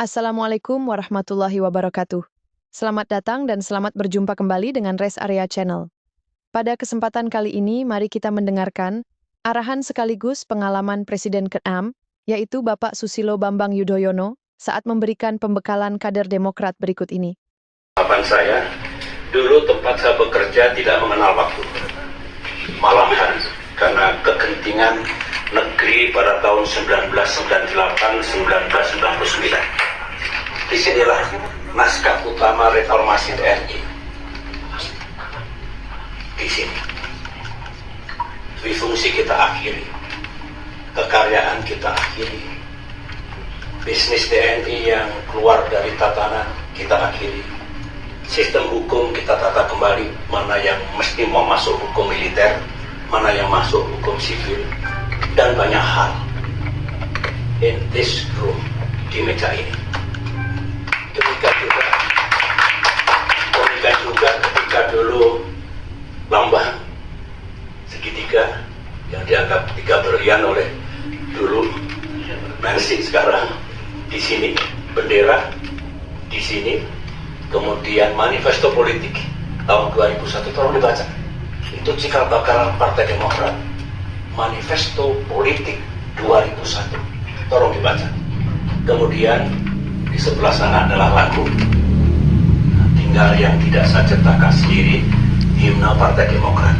Assalamualaikum warahmatullahi wabarakatuh. Selamat datang dan selamat berjumpa kembali dengan Rest Area Channel. Pada kesempatan kali ini, mari kita mendengarkan arahan sekaligus pengalaman Presiden ke-6, yaitu Bapak Susilo Bambang Yudhoyono, saat memberikan pembekalan kader Demokrat berikut ini. Harapan saya, dulu tempat saya bekerja tidak mengenal waktu, malam hari, karena kegentingan negeri pada tahun 1998-1999. Disinilah naskah utama reformasi TNI. Di sini, fungsi kita akhiri, kekaryaan kita akhiri, bisnis TNI yang keluar dari tatanan kita akhiri, sistem hukum kita tata kembali, mana yang mesti mau masuk hukum militer, mana yang masuk hukum sivil, dan banyak hal in this room, di meja ini. Demikian juga ketika dulu lambang segitiga yang dianggap tiga berlian oleh dulu Mercy, sekarang di sini bendera, di sini kemudian manifesto politik tahun 2001, tolong dibaca. Itu cikal bakal Partai Demokrat, manifesto politik 2001, tolong dibaca. Kemudian di sebelah sana adalah lagu, tinggal yang tidak saya ciptakan sendiri, himne Partai Demokrat.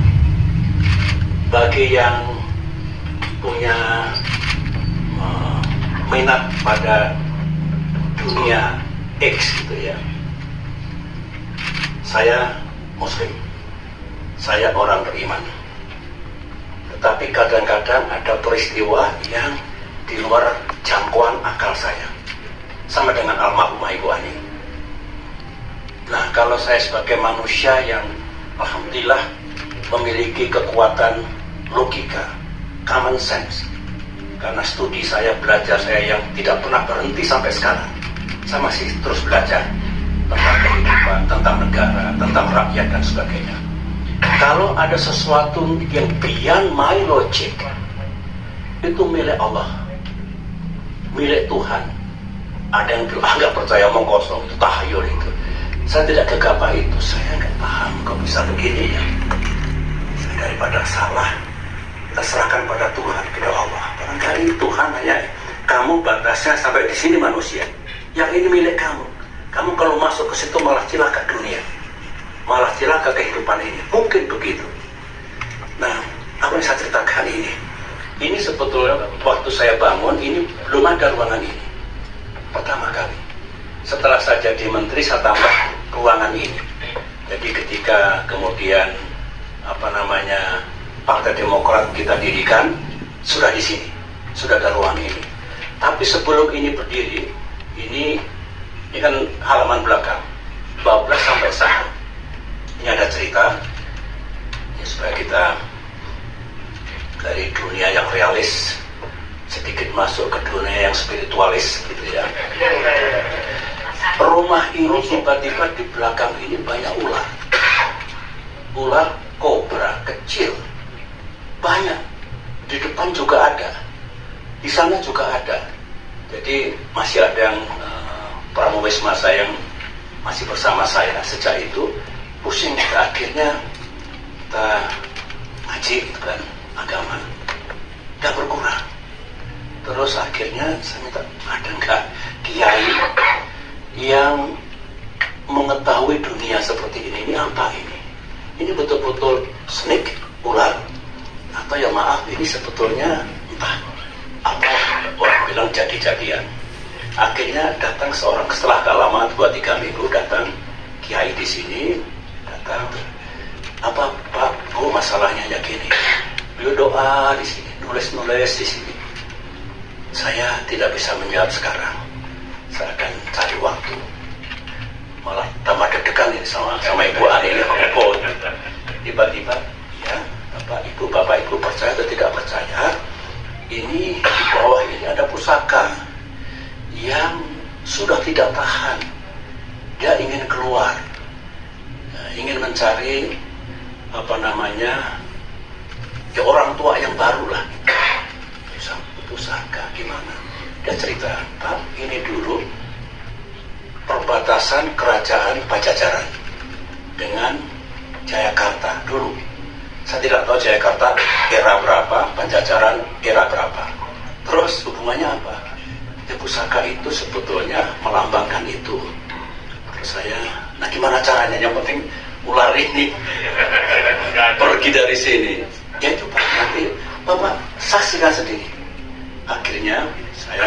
Bagi yang punya minat pada dunia X gitu ya, saya Muslim, saya orang beriman, tetapi kadang-kadang ada peristiwa yang di luar jangkauan akal saya, sama dengan almarhumah Ibu Ani. Nah, kalau saya sebagai manusia yang alhamdulillah memiliki kekuatan logika, common sense, karena studi saya, belajar saya yang tidak pernah berhenti sampai sekarang, saya masih terus belajar tentang kehidupan, tentang negara, tentang rakyat dan sebagainya. Kalau ada sesuatu yang beyond my logic, itu milik Allah, milik Tuhan. Ada yang bilang, nggak percaya, omong kosong, itu tahayul itu. Saya tidak gegabah itu, saya nggak paham kok bisa begini ya. Daripada salah, kita serahkan pada Tuhan, kepada Allah. Barangkali Tuhan hanya, kamu batasnya sampai di sini manusia, yang ini milik kamu. Kamu kalau masuk ke situ malah cilaka dunia, malah cilaka kehidupan ini. Mungkin begitu. Nah, apa yang saya ceritakan ini sebetulnya waktu saya bangun, ini belum ada ruangan ini. Pertama kali setelah saya jadi menteri, saya tambah ruangan ini. Jadi ketika kemudian Partai Demokrat kita dirikan, sudah di sini, sudah ada ruang ini. Tapi sebelum ini berdiri, ini kan halaman belakang, bablas sampai sana. Ini ada cerita ya, supaya kita dari dunia yang realis sedikit masuk ke dunia yang spiritualis gitu ya. Rumah ini tiba-tiba di belakang ini banyak ular, ular kobra kecil, banyak. Di depan juga ada, di sana juga ada. Jadi masih ada yang pramuwisma saya yang masih bersama saya sejak itu. Pusing kita, akhirnya kita ngaji gitu kan, agama gak berkurang. Terus akhirnya saya minta, ada nggak kiai yang mengetahui dunia seperti ini apa ini? Ini betul-betul snake, ular, atau ya maaf, ini sebetulnya entah apa, orang bilang jadi-jadian. Akhirnya datang seorang, setelah lama 2-3 minggu datang kiai di sini, datang, apa Pak, Bu, masalahnya ya gini. Beliau doa di sini, nulis-nulis di sini. Saya tidak bisa menjawab sekarang, saya akan cari waktu. Malah tambah deg-degan ini sama Ibu Ani ini. Tiba-tiba, ya, Bapak Ibu percaya atau tidak percaya, ini di bawah ini ada pusaka yang sudah tidak tahan. Dia ingin keluar, ingin mencari ya orang tua yang baru lah. Pusaka gimana? Dia cerita, Pak, ini dulu urusan kerajaan Pajajaran dengan Jayakarta dulu. Saya tidak tahu Jayakarta era berapa, Pajajaran era berapa. Terus hubungannya apa? Ya, pusaka itu sebetulnya melambangkan itu. Terus saya, nah gimana caranya? Yang penting ular ini pergi dari sini. Ya coba nanti Bapak saksikan sendiri. Akhirnya saya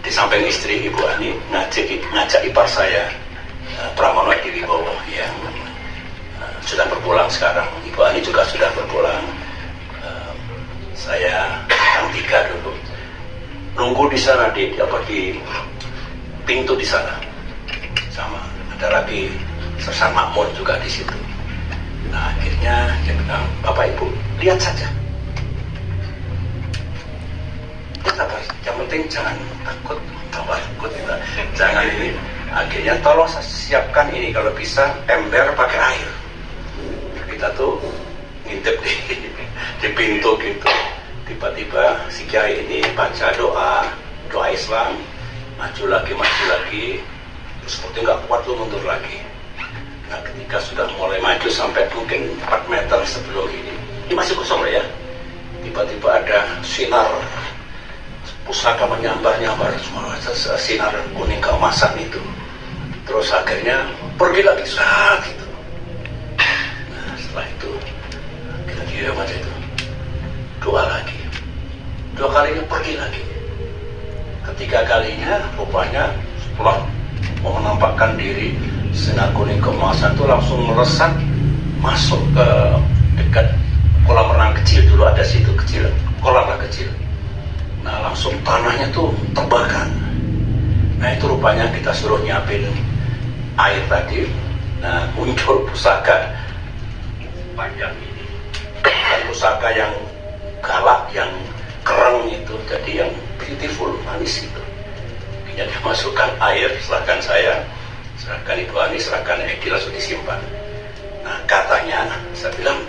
di samping istri Ibu Ani ngajak ipar saya Pramono Edi Wibowo yang sudah berpulang sekarang. Ibu Ani juga sudah berpulang. Saya yang tiga dulu nunggu di sana di pintu di sana, sama ada lagi Sersan Makmun juga di situ. Nah akhirnya dia bilang, Bapak Ibu lihat saja, yang penting jangan takut, jangan ini. Akhirnya tolong siapkan ini, kalau bisa ember pakai air. Kita tuh ngintip di pintu gitu. Tiba-tiba si kiai ini baca doa Islam, maju lagi, terus seperti nggak kuat lu mundur lagi. Nah ketika sudah mulai maju sampai mungkin 4 meter sebelum ini masih kosong ya. Tiba-tiba ada sinar pusaka menyambar-nyambar semua, sinar kuning keemasan itu. Terus akhirnya pergi lagi saat itu. Nah setelah itu kita diam aja itu, doa lagi, 2 kalinya pergi lagi. Ketiga kalinya rupanya setelah mau menampakkan diri, sinar kuning keemasan itu langsung melesat masuk ke dekat kolam renang kecil. Dulu ada situ kecil, kolam renang kecil. Nah langsung tanahnya tuh terbakar. Nah itu rupanya kita suruh nyiapin air tadi. Nah muncul pusaka panjang ini, dan pusaka yang galak, yang kereng itu, jadi yang beautiful, manis itu. Jadi masukkan air, serahkan saya, serahkan Ibu Ani, serahkan Edi, langsung disimpan. Nah katanya, saya bilang,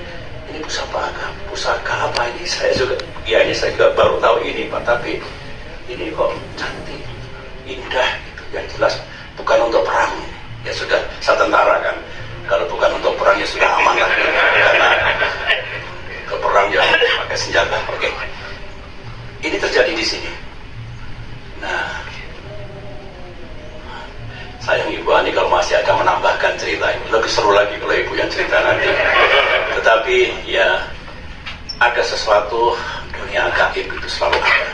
ini pusaka apa ini? Saya juga baru tahu ini Pak, tapi ini kok cantik, indah gitu. Yang jelas bukan untuk perang. Ya sudah, saya tentara kan. Kalau bukan untuk perang ya sudah aman lah. Karena ke perang ya pakai senjata. Oke. Ini terjadi di sini. Nah, sayang Ibu Ani kalau masih akan menambahkan cerita ini, lebih seru lagi kalau Ibu yang cerita nanti. Tetapi ya ada sesuatu, dunia gaib itu selalu ada.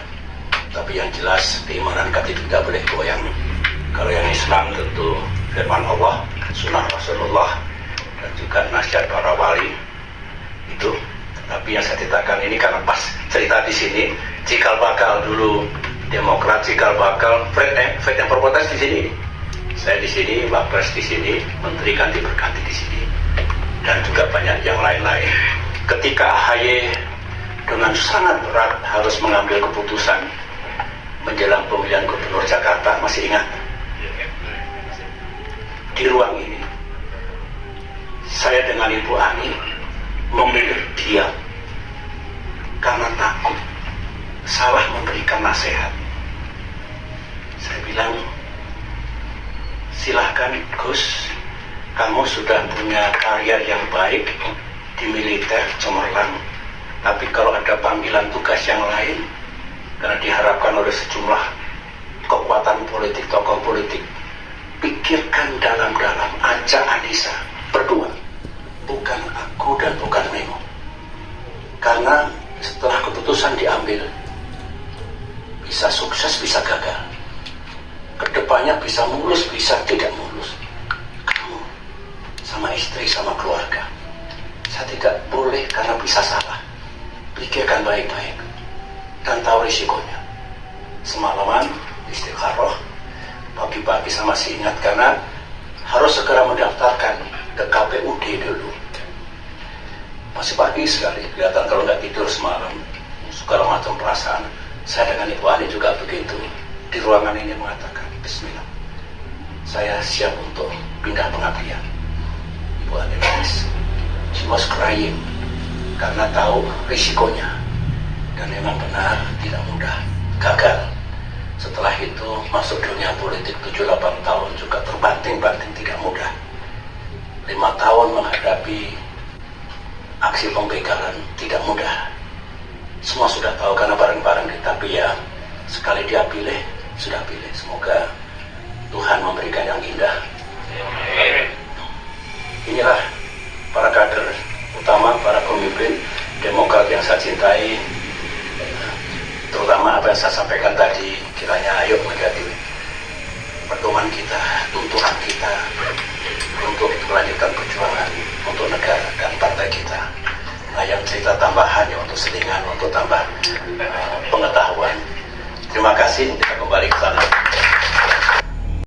Tapi yang jelas keimanan kita tidak boleh goyang. Kalau yang Islam tentu firman Allah, sunnah Rasulullah, dan juga nasihat para wali itu. Tapi yang saya ceritakan ini karena pas cerita di sini, cikal bakal dulu Demokrat, cikal bakal Fred yang berprotes di sini. Saya di sini, Wapres di sini, Menteri ganti berganti di sini, dan juga banyak yang lain-lain. Ketika AHY dengan sangat berat harus mengambil keputusan menjelang pemilihan Gubernur Jakarta, masih ingat? Di ruang ini, saya dengan Ibu Ani memilih diam karena takut salah memberikan nasihat. Saya bilang, silahkan Gus, kamu sudah punya karier yang baik di militer, cemerlang, tapi kalau ada panggilan tugas yang lain, karena diharapkan oleh sejumlah kekuatan politik, tokoh politik, pikirkan dalam-dalam, ajak Anissa berdua, bukan aku dan bukan Memo. Karena setelah keputusan diambil, bisa sukses, bisa gagal. Kedepannya bisa mulus, bisa tidak mulus. Kamu sama istri, sama keluarga, saya tidak boleh karena bisa salah. Pikirkan baik-baik dan tahu risikonya. Semalaman istikharah, pagi-pagi saya masih ingat karena harus segera mendaftarkan ke KPUD dulu. Masih pagi sekali, kelihatan kalau nggak tidur semalam, segala macam perasaan. Saya dengan Ibu Ani juga begitu. Di ruangan ini mengatakan, Bismillah, saya siap untuk pindah pengabdian. Ibu Ani nangis, she was crying, karena tahu risikonya. Dan memang benar, tidak mudah, gagal. Setelah itu masuk dunia politik 7-8 tahun juga terbanting-banting 3 menghadapi aksi pembegalan tidak mudah. Semua sudah tahu karena bareng-bareng, tapi ya sekali dia pilih, sudah pilih. Semoga Tuhan memberikan yang indah. Inilah para kader utama, para pemimpin Demokrat yang saya cintai, terutama apa yang saya sampaikan tadi, kiranya ayo menjadi pedoman kita, tuntunan kita untuk melanjutkan perjuangan untuk negara dan partai kita. Nah, yang cerita tambahan ya untuk selingan, untuk tambah pengetahuan. Terima kasih, kita kembali ke sana.